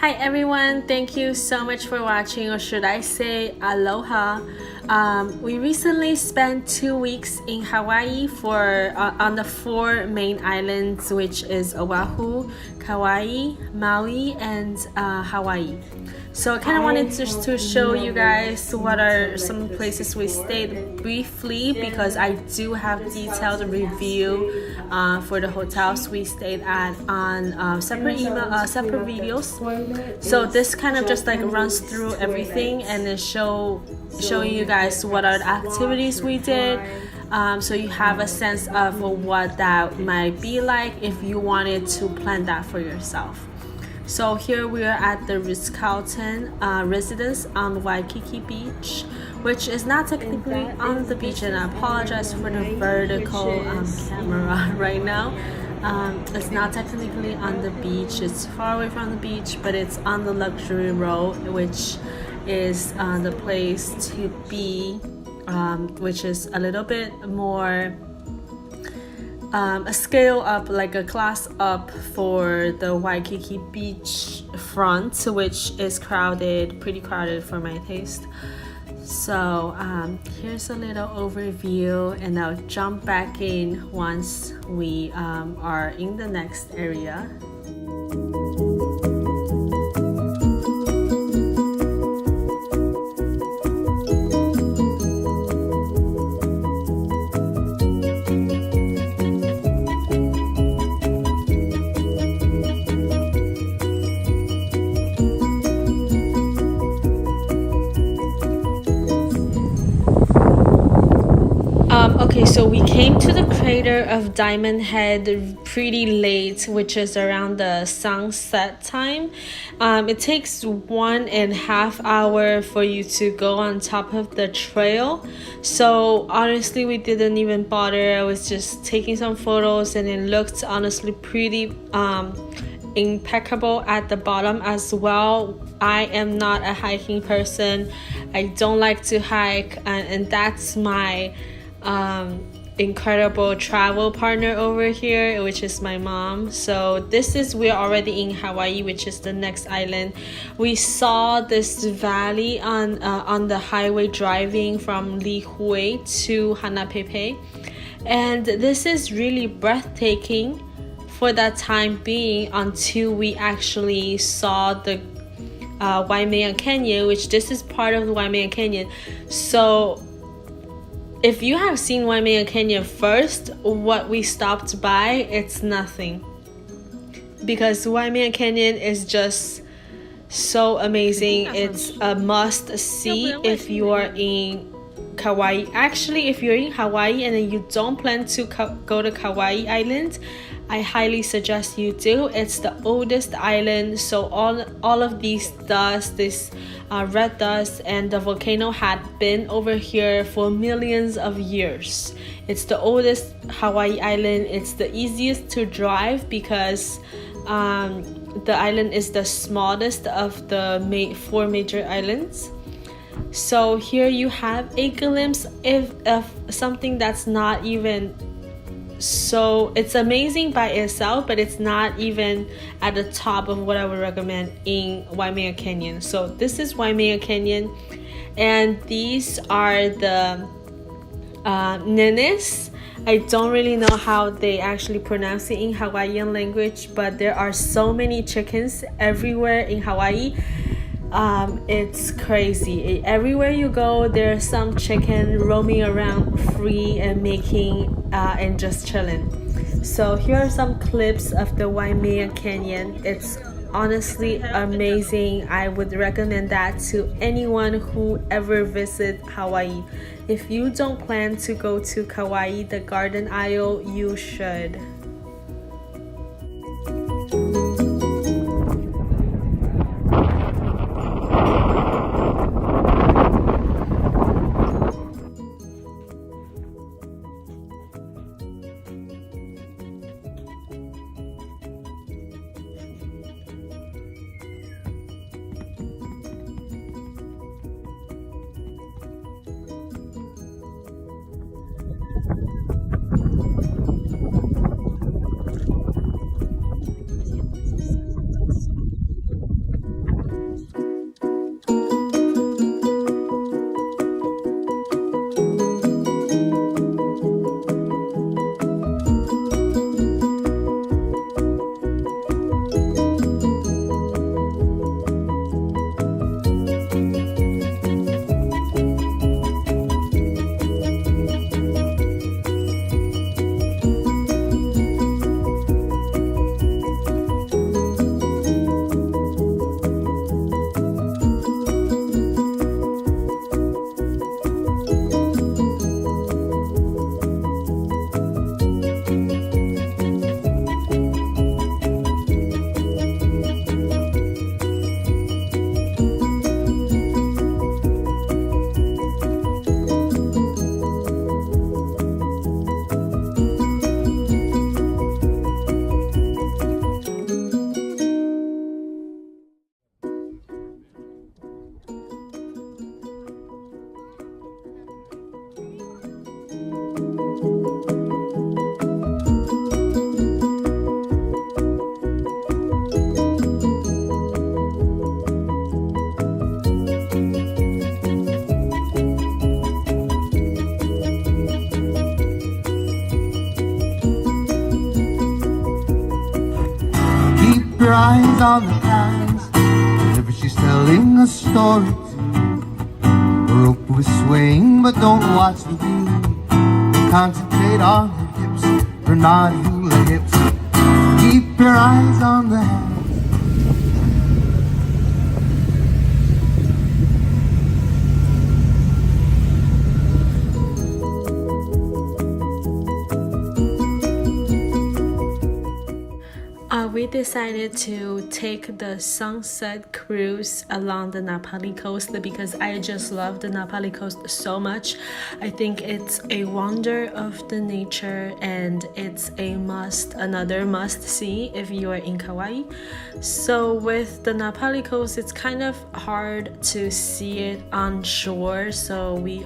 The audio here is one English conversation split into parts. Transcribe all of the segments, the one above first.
Hi everyone, thank you so much for watching, or should I say aloha. We recently spent 2 weeks in Hawaii on the 4 main islands, which is Oahu, Kauai, Maui, and Hawaii. So I kind of wanted just to show you guys what are some places we stayed briefly, because I do have detailed review for the hotels we stayed at on separate videos. So this kind of just like runs through everything and then showing you guys what are the activities we did, so you have a sense of what that might be like if you wanted to plan that for yourself. So here we are at the Ritz Carlton residence on Waikiki Beach, which is not technically on the beach, and I apologize for the vertical camera right now. It's not technically on the beach, it's far away from the beach, but it's on the LUXTRVL, which is the place to be, which is a little bit more a scale up, like a class up for the Waikiki beach front, which is pretty crowded for my taste. So here's a little overview, and I'll jump back in once we are in the next area. Okay, so we came to the crater of Diamond Head pretty late, which is around the sunset time. It takes 1.5 hours for you to go on top of the trail. So honestly, we didn't even bother. I was just taking some photos, and it looked honestly pretty impeccable at the bottom as well. I am not a hiking person. I don't like to hike, and that's my incredible travel partner over here, which is my mom. So we're already in Hawaii, which is the next island. We saw this valley on the highway driving from Lihue to Hanapepe, and this is really breathtaking for that time being, until we actually saw the Waimea Canyon, which this is part of the Waimea Canyon. So if you have seen Waimea Canyon first, what we stopped by, it's nothing, because Waimea Canyon is just so amazing. It's a must see if you are in Kauai. Actually, if you're in Hawaii and then you don't plan to go to Kauai Island, I highly suggest you do. It's the oldest island, so all of these dust, this red dust and the volcano had been over here for millions of years. It's the oldest Hawaii island. It's the easiest to drive because the island is the smallest of the 4 major islands. So here you have a glimpse of something that's not even, so it's amazing by itself, but it's not even at the top of what I would recommend in Waimea Canyon. So this is Waimea Canyon, and these are the nenes. I don't really know how they actually pronounce it in Hawaiian language, but there are so many chickens everywhere in Hawaii. It's crazy. Everywhere you go, there's some chicken roaming around free and making and just chilling. So here are some clips of the Waimea Canyon. It's honestly amazing. I would recommend that to anyone who ever visit Hawaii. If you don't plan to go to Kauai, the Garden Isle, you should. eyes on the clouds. Whenever she's telling a story to the rope was swaying, but don't watch the wheel. Concentrate on her hips, her naughty hula hips. Keep your eyes on the hands. We decided to take the sunset cruise along the Napali Coast because I just love the Napali Coast so much. I think it's a wonder of the nature and it's another must see if you are in Kauai. So with the Napali Coast, it's kind of hard to see it on shore. So we,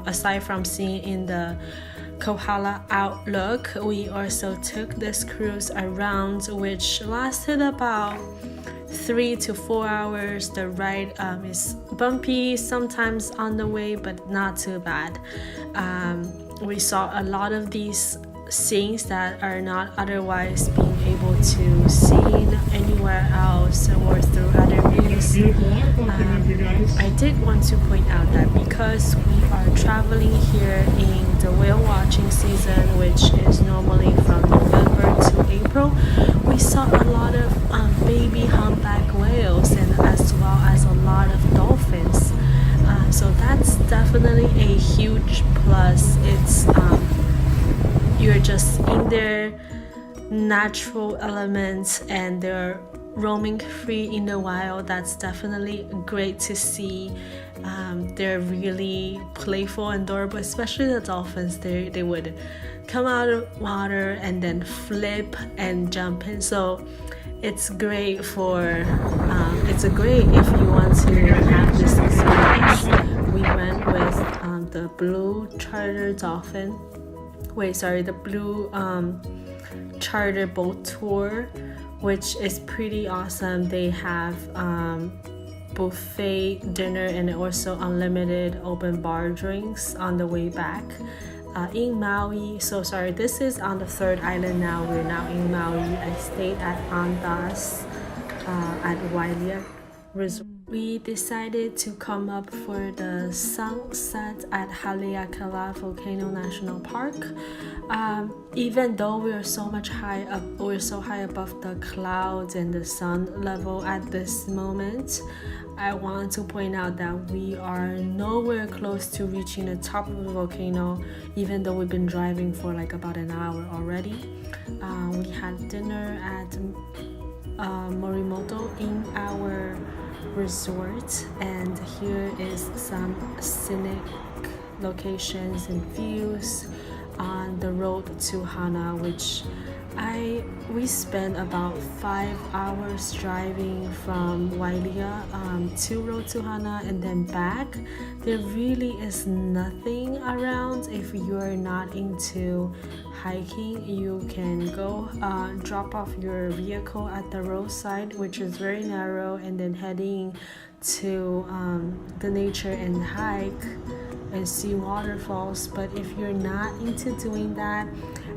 aside from seeing in the Kohala Outlook, we also took this cruise around, which lasted about 3 to 4 hours. The ride is bumpy sometimes on the way, but not too bad. We saw a lot of these scenes that are not otherwise being able to see anywhere else or through other means. I did want to point out that because we are traveling here in the whale watching season, which is normally from November to April, we saw a lot of baby humpback whales and as well as a lot of dolphins. So that's definitely a huge plus. It's you're just in their natural elements and they're roaming free in the wild. That's definitely great to see. They're really playful and adorable, especially the dolphins. They would come out of water and then flip and jump in. So it's great for it's a great if you want to have this experience. We went with the blue charter dolphin. The blue charter boat tour, which is pretty awesome. They have buffet dinner and also unlimited open bar drinks on the way back. In Maui, this is on the third island now. We're now in Maui. I stayed at Andas at Wailea Resort. We decided to come up for the sunset at Haleakala Volcano National Park. Even though we're so high above the clouds and the sun level at this moment, I want to point out that we are nowhere close to reaching the top of the volcano, even though we've been driving for like about an hour already. We had dinner at Morimoto in our resort, and here is some scenic locations and views on the road to Hana, which we spent about 5 hours driving from Wailea to road to Hana and then back. There really is nothing around. If you're not into hiking, you can go drop off your vehicle at the roadside, which is very narrow, and then heading to the nature and hike and see waterfalls. But if you're not into doing that,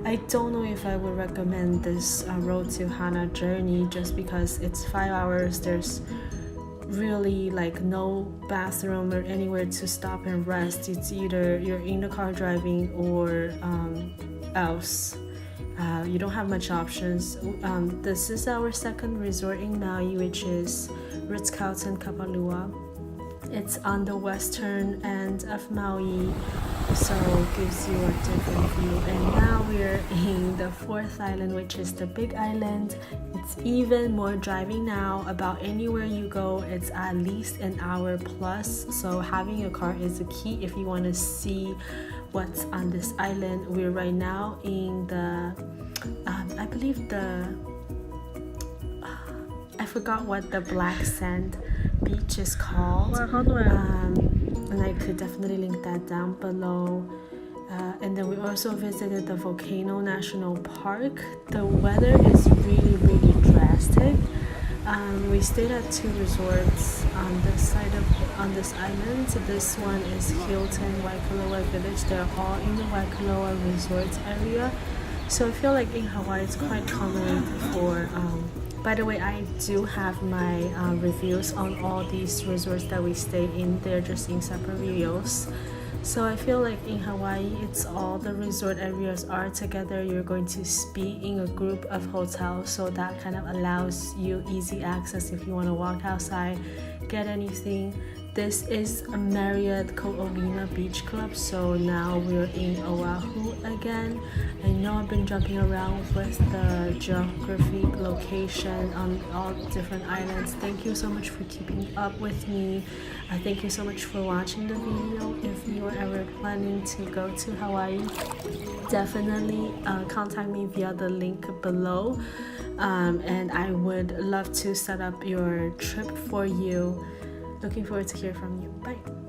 I don't know if I would recommend this road to Hana journey, just because it's 5 hours. There's really like no bathroom or anywhere to stop and rest. It's either you're in the car driving or else. You don't have much options. This is our second resort in Maui, which is Ritz Carlton Kapalua. It's on the western end of Maui, so it gives you a different view. And now we're in the fourth island, which is the big island. It's even more driving now. About anywhere you go, it's at least an hour plus. So having a car is a key if you want to see what's on this island. We're right now in the I believe I forgot what the black sand beach is called. And I could definitely link that down below. And then we also visited the Volcano National Park. The weather is really drastic. We stayed at 2 resorts on this island. So this one is Hilton Waikoloa Village. They're all in the Waikoloa Resorts area. So I feel like in Hawaii it's quite common for By the way, I do have my reviews on all these resorts that we stayed in. They're just in separate videos. So I feel like in Hawaii, it's all the resort areas are together. You're going to be in a group of hotels, so that kind of allows you easy access if you want to walk outside, get anything. This is a Marriott Colonial Beach Club, so now we're in Oahu again. I know I've been jumping around with the Geographic location on all different islands. Thank you so much for keeping up with me. Thank you so much for watching the video. If you are ever planning to go to Hawaii, definitely contact me via the link below, and I would love to set up your trip for you. Looking forward to hear from you. Bye.